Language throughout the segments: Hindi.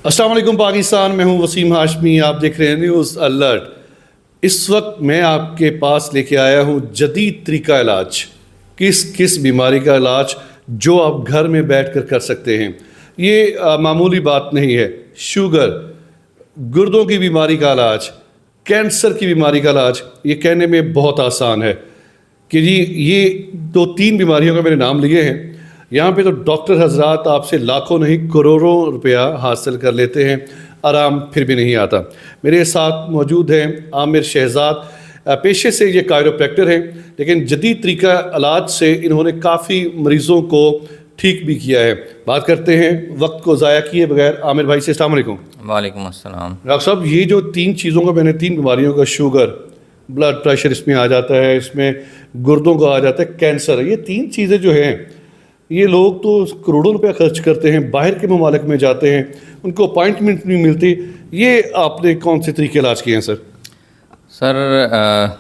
अस्सलाम वालेकुम पाकिस्तान, मैं हूं वसीम हाशमी। आप देख रहे हैं न्यूज़ अलर्ट। इस वक्त मैं आपके पास लेके आया हूं जदीद तरीका इलाज। किस किस बीमारी का इलाज जो आप घर में बैठकर कर सकते हैं। ये मामूली बात नहीं है। शुगर, गुर्दों की बीमारी का इलाज, कैंसर की बीमारी का इलाज, ये कहने में बहुत आसान है कि जी ये 2-3 बीमारियों का मैंने नाम लिए हैं। यहाँ पे तो डॉक्टर हजरात आपसे लाखों नहीं करोड़ों रुपया हासिल कर लेते हैं, आराम फिर भी नहीं आता। मेरे साथ मौजूद हैं आमिर शहजाद। पेशे से ये कायरोप्रैक्टर हैं, लेकिन जदीद तरीका इलाज से इन्होंने काफ़ी मरीज़ों को ठीक भी किया है। बात करते हैं वक्त को ज़ाया किए बगैर आमिर भाई से। अस्सलाम वालेकुम। वालेकुम अस्सलाम। डॉक्टर साहब, ये जो 3 चीज़ों का मैंने 3 बीमारियों का, शुगर, ब्लड प्रेशर इसमें आ जाता है, इसमें गुर्दों का आ जाता है, कैंसर है, ये 3 चीज़ें जो हैं, ये लोग तो करोड़ों रुपया खर्च करते हैं, बाहर के ममालिक में जाते हैं, उनको अपॉइंटमेंट नहीं मिलती। ये आपने कौन से तरीके इलाज किए हैं सर? सर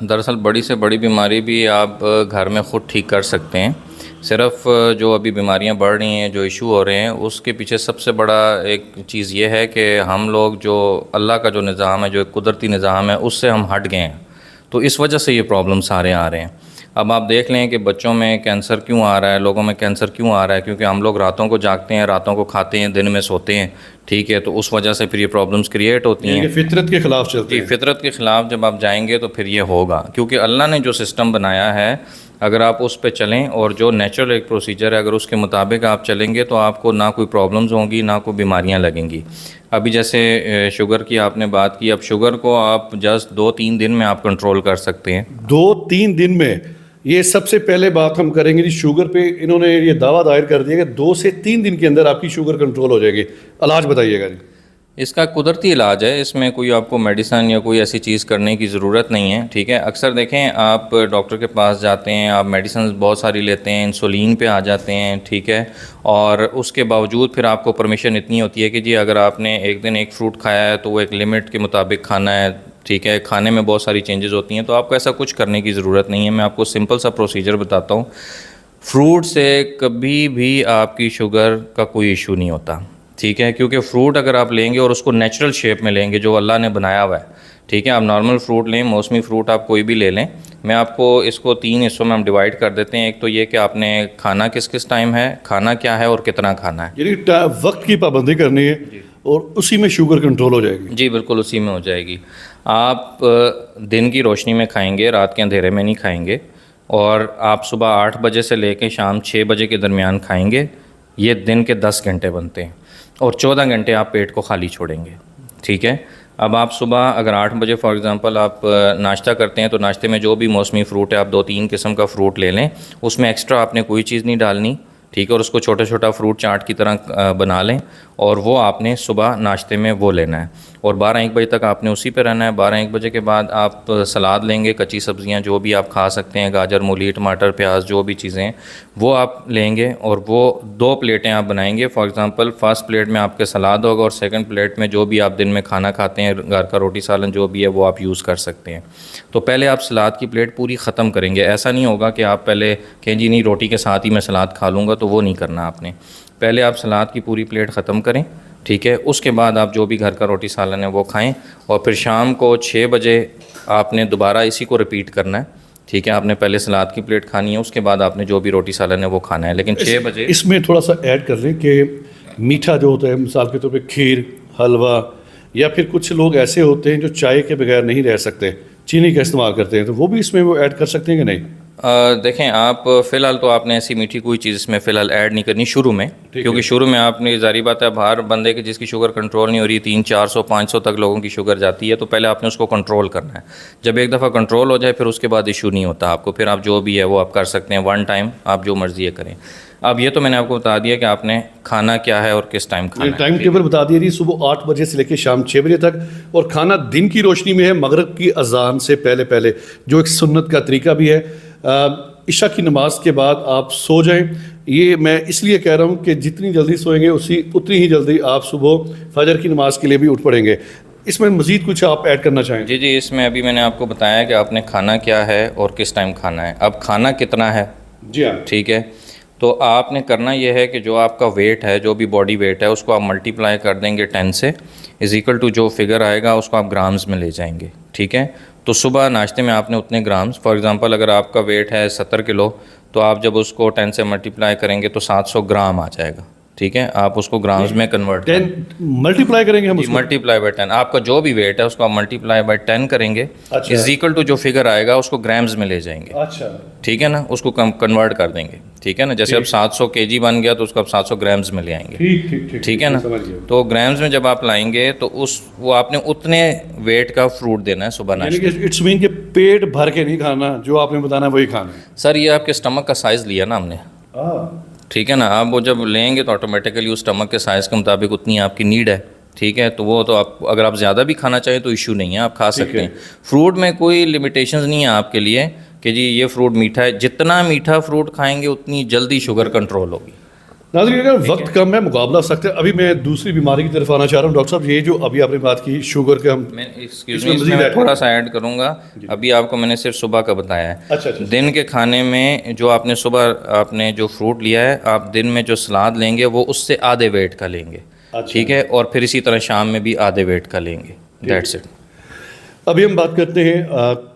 दरअसल बड़ी से बड़ी बीमारी भी आप घर में ख़ुद ठीक कर सकते हैं। सिर्फ जो अभी बीमारियां बढ़ रही हैं, जो इशू हो रहे हैं, उसके पीछे सबसे बड़ा एक चीज़ ये है कि हम लोग जो अल्लाह का जो निज़ाम है, जो एक कुदरती निज़ाम है, उससे हम हट गए हैं। तो इस वजह से ये प्रॉब्लम सारे आ रहे हैं। अब आप देख लें कि बच्चों में कैंसर क्यों आ रहा है, लोगों में कैंसर क्यों आ रहा है, क्योंकि हम लोग रातों को जागते हैं, रातों को खाते हैं, दिन में सोते हैं। ठीक है, तो उस वजह से फिर ये प्रॉब्लम्स क्रिएट होती हैं। फितरत के ख़िलाफ़ चलती है। फितरत के ख़िलाफ़ जब आप जाएंगे तो फिर ये होगा, क्योंकि अल्लाह ने जो सिस्टम बनाया है, अगर आप उस पे चलें और जो नेचुरल एक प्रोसीजर है, अगर उसके मुताबिक आप चलेंगे तो आपको ना कोई प्रॉब्लम्स होंगी, ना कोई बीमारियां लगेंगी। अभी जैसे शुगर की आपने बात की, अब शुगर को आप जस्ट 2-3 दिन में आप कंट्रोल कर सकते हैं। 2-3 दिन में? ये सबसे पहले बात हम करेंगे जी शुगर पे। इन्होंने ये दावा दायर कर दिया कि 2 से 3 दिन के अंदर आपकी शुगर कंट्रोल हो जाएगी। इलाज बताइएगा जी। इसका कुदरती इलाज है, इसमें कोई आपको मेडिसिन या कोई ऐसी चीज़ करने की ज़रूरत नहीं है। ठीक है, अक्सर देखें आप डॉक्टर के पास जाते हैं, आप मेडिसिन बहुत सारी लेते हैं, इंसुलिन पे आ जाते हैं। ठीक है, और उसके बावजूद फिर आपको परमिशन इतनी होती है कि जी अगर आपने एक दिन एक फ्रूट खाया है तो वो एक लिमिट के मुताबिक खाना है। ठीक है, खाने में बहुत सारी चेंजेस होती हैं, तो आपको ऐसा कुछ करने की ज़रूरत नहीं है। मैं आपको सिंपल सा प्रोसीजर बताता हूँ। फ्रूट से कभी भी आपकी शुगर का कोई इशू नहीं होता। ठीक है, क्योंकि फ्रूट अगर आप लेंगे और उसको नेचुरल शेप में लेंगे जो अल्लाह ने बनाया हुआ है। ठीक है, आप नॉर्मल फ्रूट लें, मौसमी फ्रूट आप कोई भी ले लें। मैं आपको इसको 3 हिस्सों में हम डिवाइड कर देते हैं। एक तो ये कि आपने खाना किस किस टाइम है, खाना क्या है और कितना खाना है, यानी वक्त की पाबंदी करनी है और उसी में शुगर कंट्रोल हो जाएगी। जी बिल्कुल, उसी में हो जाएगी। आप दिन की रोशनी में खाएंगे, रात के अंधेरे में नहीं खाएंगे। और आप सुबह 8 बजे से लेकर शाम 6 बजे के दरमियान खाएंगे। ये दिन के 10 घंटे बनते हैं और 14 घंटे आप पेट को खाली छोड़ेंगे। ठीक है, अब आप सुबह अगर 8 बजे फॉर एग्ज़ाम्पल आप नाश्ता करते हैं, तो नाश्ते में जो भी मौसमी फ़्रूट है, आप 2-3 किस्म का फ़्रूट ले लें, उसमें एक्स्ट्रा आपने कोई चीज़ नहीं डालनी। ठीक है, और उसको छोटा छोटा फ्रूट चाट की तरह बना लें और वो आपने सुबह नाश्ते में वो लेना है। और 12-1 बजे तक आपने उसी पे रहना है। 12-1 बजे के बाद आप सलाद लेंगे, कच्ची सब्ज़ियाँ जो भी आप खा सकते हैं, गाजर, मूली, टमाटर, प्याज, जो भी चीज़ें हैं वो आप लेंगे और वो 2 प्लेटें आप बनाएंगे। फॉर एग्ज़ाम्पल फर्स्ट प्लेट में आपके सलाद होगा और सेकंड प्लेट में जो भी आप दिन में खाना खाते हैं, घर का रोटी सालन जो भी है वो आप यूज़ कर सकते हैं। तो पहले आप सलाद की प्लेट पूरी ख़त्म करेंगे। ऐसा नहीं होगा कि आप पहले कहें जी नहीं रोटी के साथ ही मैं सलाद खा लूँगा, तो वो नहीं करना आपने। पहले आप सलाद की पूरी प्लेट ख़त्म करें। ठीक है, उसके बाद आप जो भी घर का रोटी सालन है वो खाएं और फिर शाम को 6 बजे आपने दोबारा इसी को रिपीट करना है। ठीक है, आपने पहले सलाद की प्लेट खानी है, उसके बाद आपने जो भी रोटी सालन है वो खाना है, लेकिन 6 बजे। इसमें थोड़ा सा ऐड कर लें कि मीठा जो होता है, मिसाल के तौर पे खीर, हलवा, या फिर कुछ लोग ऐसे होते हैं जो चाय के बगैर नहीं रह सकते, चीनी का इस्तेमाल करते हैं, तो वो भी इसमें वो ऐड कर सकते हैं कि नहीं? देखें आप फ़िलहाल तो आपने ऐसी मीठी कोई चीज़ इसमें फ़िलहाल ऐड नहीं करनी शुरू में, क्योंकि शुरू में आपने ज़ाहिर बात है बाहर बंदे की जिसकी शुगर कंट्रोल नहीं हो रही, 300-400-500 तक लोगों की शुगर जाती है, तो पहले आपने उसको कंट्रोल करना है। जब एक दफ़ा कंट्रोल हो जाए फिर उसके बाद इशू नहीं होता आपको, फिर आप जो भी है वो आप कर सकते हैं, 1 टाइम आप जो मर्ज़ी है करें। अब ये तो मैंने आपको बता दिया कि आपने खाना क्या है और किस टाइम खाना है। टाइम टेबल बता दिया जी, सुबह 8 बजे से लेकर शाम 6 बजे तक, और खाना दिन की रोशनी में है, मगरिब की अजान से पहले पहले, जो एक सुन्नत का तरीका भी है। इशा की नमाज के बाद आप सो जाएं। ये मैं इसलिए कह रहा हूँ कि जितनी जल्दी सोएंगे उतनी ही जल्दी आप सुबह फजर की नमाज के लिए भी उठ पड़ेंगे। इसमें मज़ीद कुछ आप ऐड करना चाहें? जी जी, इसमें अभी मैंने आपको बताया कि आपने खाना क्या है और किस टाइम खाना है। अब खाना कितना है, जी हाँ, ठीक है, तो आपने करना यह है कि जो आपका वेट है, जो भी बॉडी वेट है, उसको आप मल्टीप्लाई कर देंगे 10 से, इज़ इक्वल टू जो फिगर आएगा उसको आप ग्राम्स में ले जाएंगे, ठीक है। तो सुबह नाश्ते में आपने उतने ग्राम्स, फॉर एग्जांपल अगर आपका वेट है 70 किलो, तो आप जब उसको 10 से मल्टीप्लाई करेंगे तो 700 ग्राम आ जाएगा, ठीक है। आप उसको ग्राम्स में कन्वर्ट 10 मल्टीप्लाई करेंगे हम उसको? मल्टीप्लाई बाय 10, आपका जो भी वेट है उसको आप मल्टीप्लाई बाय 10 करेंगे, अच्छा। इज इक्वल टू जो फिगर आएगा उसको ग्राम्स में ले जाएंगे, अच्छा, ठीक है ना, उसको कन्वर्ट कर देंगे, ठीक है ना। जैसे अब 700 केजी बन गया तो उसको आप 700 ग्राम्स में ले आएंगे, ठीक ठीक ठीक, ठीक है ना। समझ गया। तो ग्राम्स में जब आप लाएंगे तो वो आपने उतने वेट का फ्रूट देना है सुबह यानी नाश्ते। कि इट्स मीन कि पेट भर के नहीं खाना, जो आपने बताना वही खाना है। सर ये आपके स्टमक का साइज़ लिया ना हमने, ठीक है ना। आप वो जब लेंगे तो ऑटोमेटिकली उस स्टमक के साइज़ के मुताबिक उतनी आपकी नीड है, ठीक है। तो वो तो आप अगर आप ज़्यादा भी खाना चाहें तो इशू नहीं है, आप खा सकते हैं। फ्रूट में कोई लिमिटेशंस नहीं है आपके लिए कि जी ये फ्रूट मीठा है, जितना मीठा फ्रूट खाएंगे उतनी जल्दी शुगर कंट्रोल होगी। नाज़रीन, अगर वक्त कम है, मुकाबला सख्त है, अभी मैं दूसरी बीमारी की तरफ आना चाह रहा हूँ। डॉक्टर साहब, ये जो अभी आपने बात की शुगर के, हम मैं इसमें मज़ीद मैं ऐड थोड़ा सा ऐड करूँगा। अभी आपको मैंने सिर्फ सुबह का बताया है। अच्छा अच्छा, दिन के खाने में जो आपने सुबह आपने जो फ्रूट लिया है, आप दिन में जो सलाद लेंगे वो उससे आधे वेट का लेंगे, अच्छा। ठीक है। और फिर इसी तरह शाम में भी आधे वेट का लेंगे, दैट्स इट। अभी हम बात करते हैं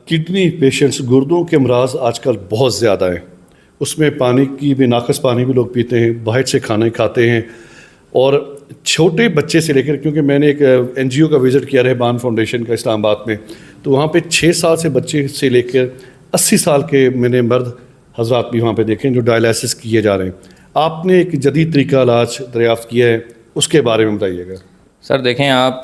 किडनी पेशेंट्स, गुर्दों के अमराज आजकल बहुत ज़्यादा हैं, उसमें पानी की भी, नाकस पानी भी लोग पीते हैं, बाहर से खाना खाते हैं, और छोटे बच्चे से लेकर, क्योंकि मैंने एक NGO का विज़िट किया रहमान फाउंडेशन का इस्लामाबाद में, तो वहाँ पे 6 साल से बच्चे से लेकर 80 साल के मैंने मर्द हजरात भी वहाँ पे देखे जो डायलिसिस किए जा रहे हैं। आपने एक जदीद तरीका इलाज दरियाफ्त किया है, उसके बारे में बताइएगा। सर देखें, आप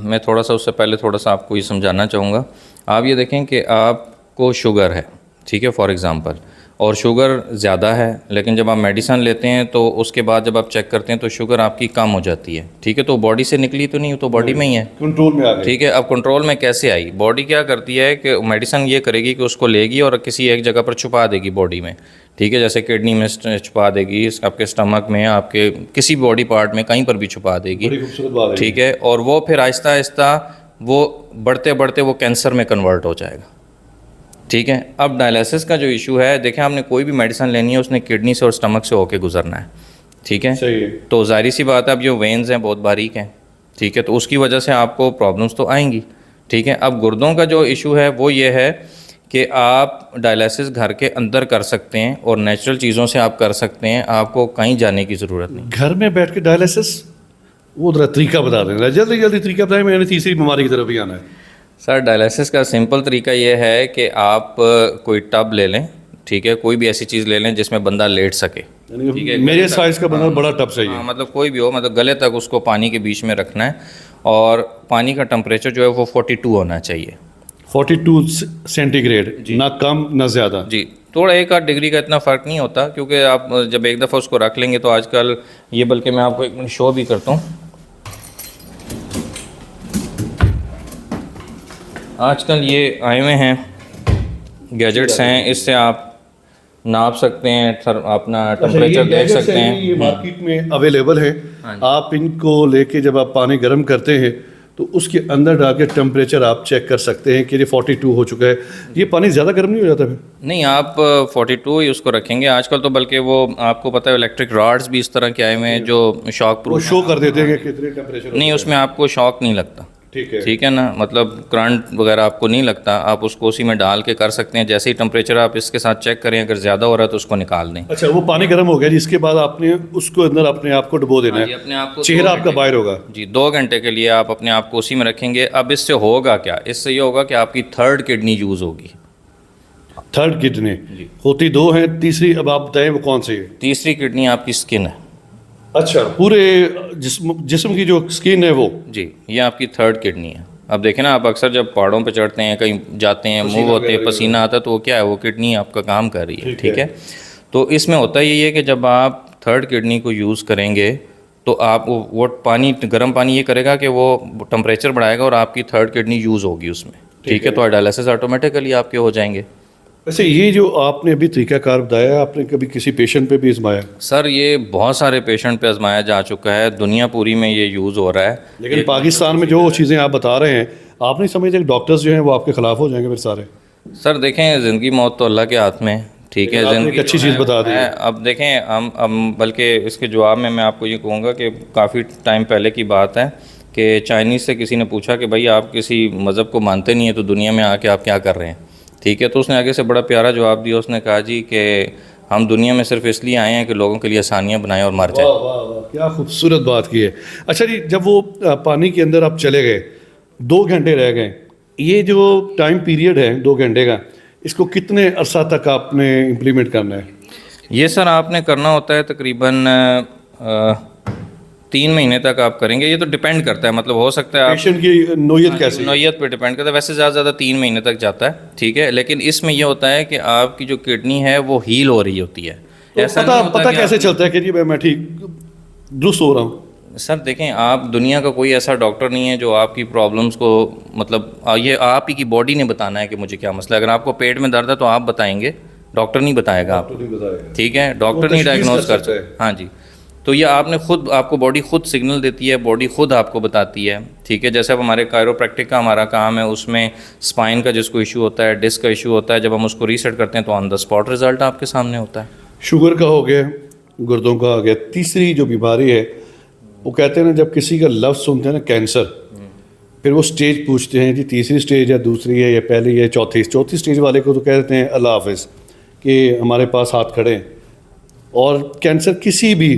मैं थोड़ा सा उससे पहले थोड़ा सा आपको ये समझाना चाहूँगा। आप ये देखें कि आपको शुगर है, ठीक है, फॉर एग्ज़ाम्पल, और शुगर ज़्यादा है, लेकिन जब आप मेडिसन लेते हैं तो उसके बाद जब आप चेक करते हैं तो शुगर आपकी कम हो जाती है, ठीक है। तो बॉडी से निकली तो नहीं, तो बॉडी में ही है, कंट्रोल में आ गए, ठीक है। अब कंट्रोल में कैसे आई? बॉडी क्या करती है कि मेडिसन ये करेगी कि उसको लेगी और किसी एक जगह पर छुपा देगी बॉडी में, ठीक है। जैसे किडनी में छुपा देगी, आपके स्टमक में, आपके किसी बॉडी पार्ट में, कहीं पर भी छुपा देगी, बड़ी खूबसूरत बात है। ठीक है। और वो फिर आहिस्ता आहिस्ता वो बढ़ते बढ़ते वो कैंसर में कन्वर्ट हो जाएगा, ठीक है। अब डायलिसिस का जो इशू है, देखें, आपने कोई भी मेडिसिन लेनी है उसने किडनी से और स्टमक से होके गुजरना है, ठीक है। सही है। तो जाहिर सी बात है, अब जो वेन्स हैं बहुत बारीक हैं, ठीक है, तो उसकी वजह से आपको प्रॉब्लम्स तो आएंगी, ठीक है। अब गुर्दों का जो इशू है वो ये है कि आप डायलिसिस घर के अंदर कर सकते हैं और नेचुरल चीज़ों से आप कर सकते हैं, आपको कहीं जाने की ज़रूरत नहीं। घर में बैठ के डायलिसिस, वो जरा तरीका बता देना, जल्दी जल्दी तरीका बताएं, मैंने तीसरी बीमारी की तरफ भी आना है। सर डायलिसिस का सिंपल तरीका ये है कि आप कोई टब ले लें, ठीक है, कोई भी ऐसी चीज़ ले लें जिसमें बंदा लेट सके, ठीक है। मेरे साइज़ का बना बड़ा टब चाहिए। हाँ, मतलब कोई भी हो, मतलब गले तक उसको पानी के बीच में रखना है, और पानी का टेम्परेचर जो है वो 42 होना चाहिए, 42 सेंटीग्रेड, ना कम ना ज़्यादा। जी। थोड़ा 1-8 डिग्री का इतना फ़र्क नहीं होता, क्योंकि आप जब एक दफ़ा उसको रख लेंगे तो आजकल ये, बल्कि मैं आपको एक मिनट शो भी करता हूँ, आजकल ये आए हुए हैं गैजेट्स हैं, इससे आप नाप सकते हैं, अपना टेम्परेचर देख सकते हैं। ये मार्केट में अवेलेबल है। आप इनको लेके जब आप पानी गर्म करते हैं तो उसके अंदर डाल के टेम्परेचर आप चेक कर सकते हैं कि ये 42 हो चुका है। ये पानी ज़्यादा गर्म नहीं हो जाता फिर? नहीं, आप 42 ही उसको रखेंगे आजकल तो, बल्कि वो आपको पता है इलेक्ट्रिक रॉड्स भी इस तरह के आए हुए हैं जो शॉक वो प्रूफ, शो कर देते हैं कि कितने टेम्परेचर। नहीं उसमें आपको शॉक नहीं लगता, ठीक है, ठीक है ना, मतलब करंट वगैरह आपको नहीं लगता, आप उसको उसी में डाल के कर सकते हैं। जैसे ही टेम्परेचर आप इसके साथ चेक करें, अगर ज़्यादा हो रहा है तो उसको निकाल दें। अच्छा, वो पानी गर्म हो गया, जिसके बाद आपने उसको अंदर अपने आप को डुबो देना जी, है, अपने आप को चेहरा आपका बाहर होगा। जी, 2 घंटे के लिए आप अपने आप को उसी में रखेंगे। अब इससे होगा क्या? इससे ये होगा कि आपकी थर्ड किडनी यूज़ होगी। थर्ड किडनी होती 2 हैं, तीसरी अब आप बताएं वो कौन सी है? तीसरी किडनी आपकी स्किन है। अच्छा, पूरे जिस्म की जो स्किन है वो? जी, ये आपकी थर्ड किडनी है। अब देखें ना, आप अक्सर जब पहाड़ों पे चढ़ते हैं, कहीं जाते हैं, मूव होते हैं, पसीना आता है, तो वो क्या है, वो किडनी आपका काम कर रही है, ठीक है। तो इसमें होता यही है कि जब आप थर्ड किडनी को यूज़ करेंगे तो आप वो पानी, गर्म पानी ये करेगा कि वो टेम्परेचर बढ़ाएगा और आपकी थर्ड किडनी यूज़ होगी उसमें, ठीक है। तो डायलिसिस ऑटोमेटिकली आपके हो जाएंगे। वैसे ये जो आपने अभी तरीकाकार बताया, आपने कभी किसी पेशेंट पे भी आजमाया? सर ये बहुत सारे पेशेंट पे आजमाया जा चुका है, दुनिया पूरी में ये यूज़ हो रहा है। लेकिन पाकिस्तान में जो चीज़ें आप बता रहे हैं, आप नहीं समझते कि डॉक्टर्स जो हैं वो आपके ख़िलाफ़ हो जाएंगे फिर सारे? सर देखें, ज़िंदगी मौत तो अल्लाह के हाथ में, ठीक है। आपने एक ज़िंदगी अच्छी जो चीज़ है बता वो दी। है, अब देखें हम बल्कि इसके जवाब में मैं आपको ये कहूँगा कि काफ़ी टाइम पहले की बात है कि चाइनीज़ से किसी ने पूछा कि भाई आप किसी मज़हब को मानते नहीं है तो दुनिया में आके आप क्या कर रहे हैं, ठीक है। तो उसने आगे से बड़ा प्यारा जवाब दिया, उसने कहा जी कि हम दुनिया में सिर्फ इसलिए आए हैं कि लोगों के लिए आसानियाँ बनाएं और मर वाह जाएं। वाह वाह, क्या खूबसूरत बात की है। अच्छा जी, जब वो पानी के अंदर आप चले गए, 2 घंटे रह गए, ये जो टाइम पीरियड है 2 घंटे का, इसको कितने अरसा तक आपने इम्प्लीमेंट करना है? ये सर आपने करना होता है तकरीबन 3 महीने तक आप करेंगे। ये तो डिपेंड करता है, मतलब हो सकता है आप पेशेंट की नोयत कैसी है? नौयत पे डिपेंड करता है। वैसे ज़्यादा 3 महीने तक जाता है, ठीक है। लेकिन इसमें यह होता है कि आपकी जो किडनी है वो हील हो रही होती है। तो ऐसा पता नहीं होता पता कि कैसे आप- चलता है कि जी मैं ठीक दुरुस्त हो रहा हूँ? सर देखें, आप दुनिया का कोई ऐसा डॉक्टर नहीं है जो आपकी प्रॉब्लम्स को मतलब ये आप ही की बॉडी ने बताना है कि मुझे क्या मसला है। अगर आपको पेट में दर्द है तो आप बताएंगे, डॉक्टर नहीं बताएगा आपको, नहीं बताएगा। ठीक है। डॉक्टर वो नहीं तशख़ीस डायग्नोज कर कर सकता है। सकता। हाँ जी। तो ये आपने खुद, आपको बॉडी खुद सिग्नल देती है, बॉडी खुद आपको बताती है, ठीक है। जैसे अब हमारे कायरोप्रैक्टिक का हमारा काम है, उसमें स्पाइन का जिसको इशू होता है, डिस्क का इशू होता है, जब हम उसको रीसेट करते हैं तो ऑन द स्पॉट रिजल्ट आपके सामने होता है। शुगर का हो गया, गुर्दों का हो गया, तीसरी जो बीमारी है वो कहते हैं ना, जब किसी का लफ्ज़ सुनते हैं ना कैंसर, फिर वो स्टेज पूछते हैं जी तीसरी स्टेज है, दूसरी है, या पहली है, चौथी स्टेज वाले को तो कहते हैं अल्लाह हाफिज़ कि हमारे पास हाथ खड़े हैं। और कैंसर किसी भी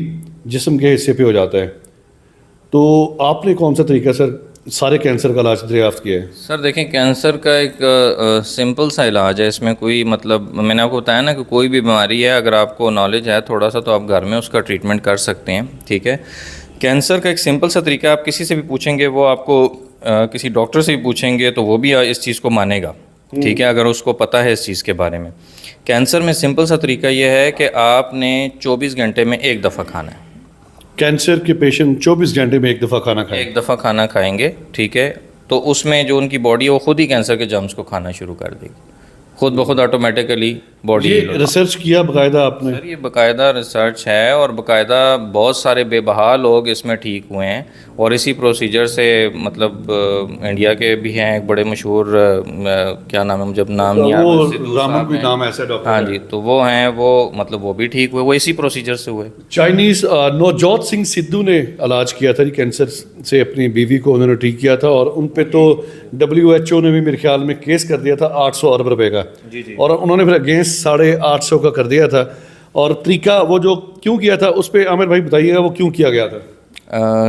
जिस्म के हिस्से पे हो जाता है। तो आपने कौन सा तरीका सर सारे कैंसर का इलाज दरियाफ्त किया है? सर देखें, कैंसर का एक सिंपल सा इलाज है। इसमें कोई मतलब मैंने आपको बताया ना कि कोई भी बीमारी है, अगर आपको नॉलेज है थोड़ा सा तो आप घर में उसका ट्रीटमेंट कर सकते हैं, ठीक है। कैंसर का एक सिंपल सा तरीका, आप किसी से भी पूछेंगे, वो आपको किसी डॉक्टर से भी पूछेंगे तो वो भी इस चीज़ को मानेगा, ठीक है, अगर उसको पता है इस चीज़ के बारे में। कैंसर में सिंपल सा तरीका ये है कि आपने 24 घंटे में एक दफ़ा खाना है। कैंसर के पेशेंट 24 घंटे में एक दफ़ा खाना खाएं? एक दफ़ा खाना खाएंगे, ठीक है। तो उसमें जो उनकी बॉडी है वो खुद ही कैंसर के जर्म्स को खाना शुरू कर देगी, खुद ब खुद ऑटोमेटिकली बॉडी। ये रिसर्च किया बाकायदा आपने? सर ये बाकायदा रिसर्च है और बाकायदा बहुत सारे बेबहा लोग इसमें ठीक हुए हैं। और इसी प्रोसीजर से मतलब इंडिया के भी हैं एक बड़े मशहूर क्या नाम है, मुझे अब नाम नहीं याद, वो सिद्धू रामन साहब कोई हैं। नाम ऐसा डॉक्टर हाँ है। जी, तो वो हैं, वो मतलब वो भी ठीक हुए, वो इसी प्रोसीजर से हुए। चाइनीज़ नवजोत सिंह सिद्धू ने इलाज किया था जी कैंसर से, अपनी बीवी को उन्होंने ठीक किया था, और उन पे तो WHO ने भी मेरे ख्याल में केस कर दिया था 800 अरब रुपए का। और उन्होंने फिर अगेंस्ट 850 का कर दिया था। और तरीका वो जो क्यों किया था उस पर आमिर भाई बताइएगा, वो क्यों किया गया था?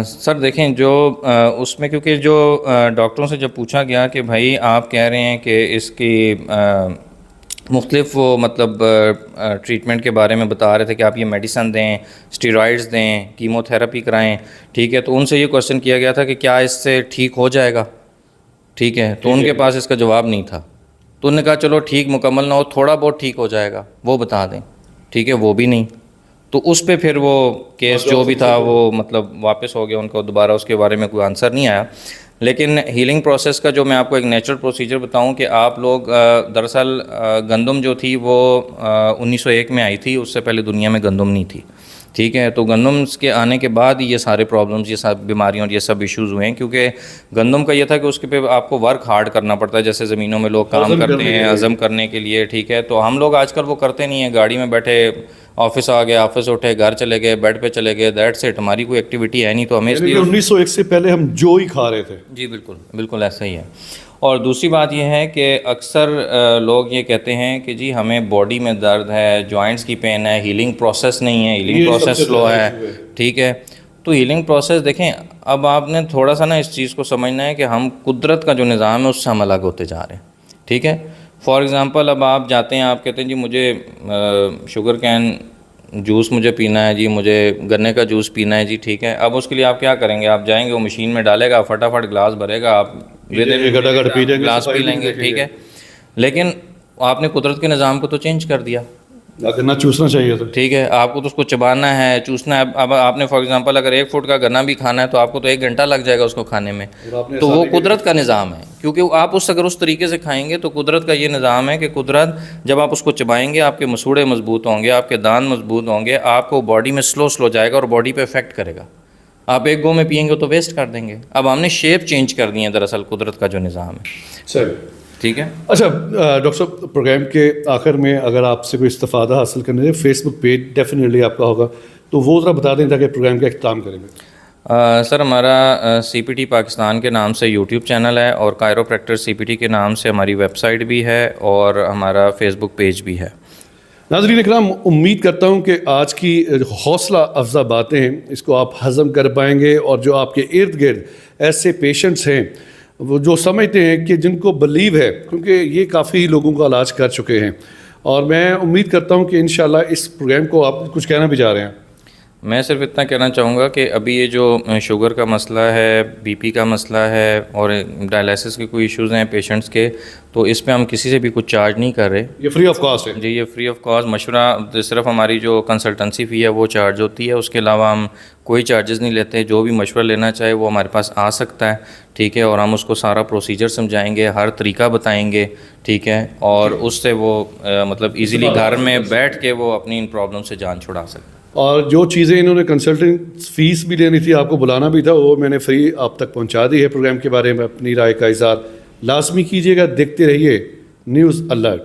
सर देखें, जो उसमें क्योंकि जो डॉक्टरों से जब पूछा गया कि भाई आप कह रहे हैं कि इसकी मुख्तलिफ वो मतलब ट्रीटमेंट के बारे में बता रहे थे कि आप ये मेडिसन दें, स्टेरॉइड्स दें, कीमोथेरेपी कराएं, ठीक है। तो उनसे ये क्वेश्चन किया गया था कि क्या इससे ठीक हो जाएगा, ठीक है। तो उनके पास इसका जवाब नहीं था। तो उन्होंने कहा चलो ठीक मुकम्मल ना हो, थोड़ा बहुत ठीक हो जाएगा, वो बता दें, ठीक है। वो भी नहीं। तो उस पे फिर वो केस जो भी था वो मतलब वापस हो गया, उनको दोबारा उसके बारे में कोई आंसर नहीं आया। लेकिन हीलिंग प्रोसेस का जो मैं आपको एक नेचुरल प्रोसीजर बताऊं कि आप लोग दरअसल गंदम जो थी वो 1901 में आई थी, उससे पहले दुनिया में गंदम नहीं थी, ठीक है। तो गंदम के आने के बाद ही ये सारे प्रॉब्लम्स, ये सब बीमारियां और ये सब इश्यूज़ हुए हैं, क्योंकि गंदम का ये था कि उसके पे आपको वर्क हार्ड करना पड़ता है, जैसे ज़मीनों में लोग काम करते हैं हज़म करने के लिए, ठीक है। तो हम लोग आजकल वो करते नहीं हैं, गाड़ी में बैठे ऑफिस आ गए, ऑफिस उठे, घर चले गए, बेड पे चले गए, दैट्स इट, हमारी कोई एक्टिविटी है नहीं। तो हमें इसलिए 1901 से पहले हम जो ही खा रहे थे। जी बिल्कुल बिल्कुल ऐसा ही है। और दूसरी बात यह है कि अक्सर लोग ये कहते हैं कि जी हमें बॉडी में दर्द है, जॉइंट्स की पेन है, हीलिंग प्रोसेस नहीं है, हीलिंग प्रोसेस स्लो है, ठीक है। तो हीलिंग प्रोसेस देखें, अब आपने थोड़ा सा ना इस चीज़ को समझना है कि हम कुदरत का जो निज़ाम है उससे हम अलग होते जा रहे हैं, ठीक है। फॉर एग्ज़ाम्पल अब आप जाते हैं, आप कहते हैं जी मुझे शुगर कैन जूस मुझे पीना है जी, मुझे गन्ने का जूस पीना है जी, ठीक है। अब उसके लिए आप क्या करेंगे, आप जाएंगे, वो मशीन में डालेगा, फटाफट ग्लास भरेगा, आप ग्लास पी लेंगे, ठीक है। लेकिन आपने कुदरत के निज़ाम को तो चेंज कर दिया, गन्ना चूसना चाहिए था, ठीक है। आपको तो उसको चबाना है, चूसना है। अब आपने फॉर एग्जांपल अगर 1 फुट का गन्ना भी खाना है तो आपको तो 1 घंटा लग जाएगा उसको खाने में। तो वो कुदरत का निज़ाम है, क्योंकि आप अगर उस तरीके से खाएंगे तो कुदरत का ये निज़ाम है कि कुदरत जब आप उसको चबाएंगे आपके मसूड़े मजबूत होंगे, आपके दांत मजबूत होंगे, आपको बॉडी में स्लो जाएगा और बॉडी पे इफेक्ट करेगा। आप एक गो में पियेंगे तो वेस्ट कर देंगे। अब हमने शेप चेंज कर दी है दरअसल कुदरत का जो निज़ाम है। सर ठीक है। अच्छा डॉक्टर साहब, प्रोग्राम के आखिर में अगर आपसे कोई इस्तिफादा हासिल करने फेसबुक पेज डेफिनेटली आपका होगा, तो वो ज़रा बता दें ताकि प्रोग्राम का अख्ताम करेंगे। सर हमारा CPT पाकिस्तान के नाम से यूट्यूब चैनल है और कायरोप्रैक्टर CPT के नाम से हमारी वेबसाइट भी है और हमारा फेसबुक पेज भी है। नाज़रीन इकराम, उम्मीद करता हूँ कि आज की हौसला अफजा बातें हैं इसको आप हज़म कर पाएंगे, और जो आपके इर्द गिर्द ऐसे पेशेंट्स हैं वो जो समझते हैं कि जिनको बिलीव है, क्योंकि ये काफ़ी लोगों का इलाज कर चुके हैं, और मैं उम्मीद करता हूँ कि इंशाल्लाह इस प्रोग्राम को आप कुछ कहना भी जा रहे हैं। मैं सिर्फ इतना कहना चाहूँगा कि अभी ये जो शुगर का मसला है, BP का मसला है और डायलिसिस के कोई इश्यूज़ हैं पेशेंट्स के, तो इस पे हम किसी से भी कुछ चार्ज नहीं कर रहे। ये फ्री ऑफ कॉस्ट है जी, ये फ्री ऑफ कॉस्ट मशवरा, सिर्फ हमारी जो कंसल्टेंसी फ़ी है वो चार्ज होती है, उसके अलावा हम कोई चार्जेस नहीं लेते। जो भी मशवरा लेना चाहे वो हमारे पास आ सकता है, ठीक है, और हम उसको सारा प्रोसीजर समझाएंगे, हर तरीका बताएंगे, ठीक है, और उससे वो मतलब इजीली घर में बैठ के वो अपनी इन प्रॉब्लम से जान छुड़ा सकते हैं। और जो चीज़ें इन्होंने कंसल्टिंग फ़ीस भी लेनी थी, आपको बुलाना भी था, वो मैंने फ्री आप तक पहुंचा दी है। प्रोग्राम के बारे में अपनी राय का इज़हार लाजमी कीजिएगा। देखते रहिए न्यूज़ अलर्ट।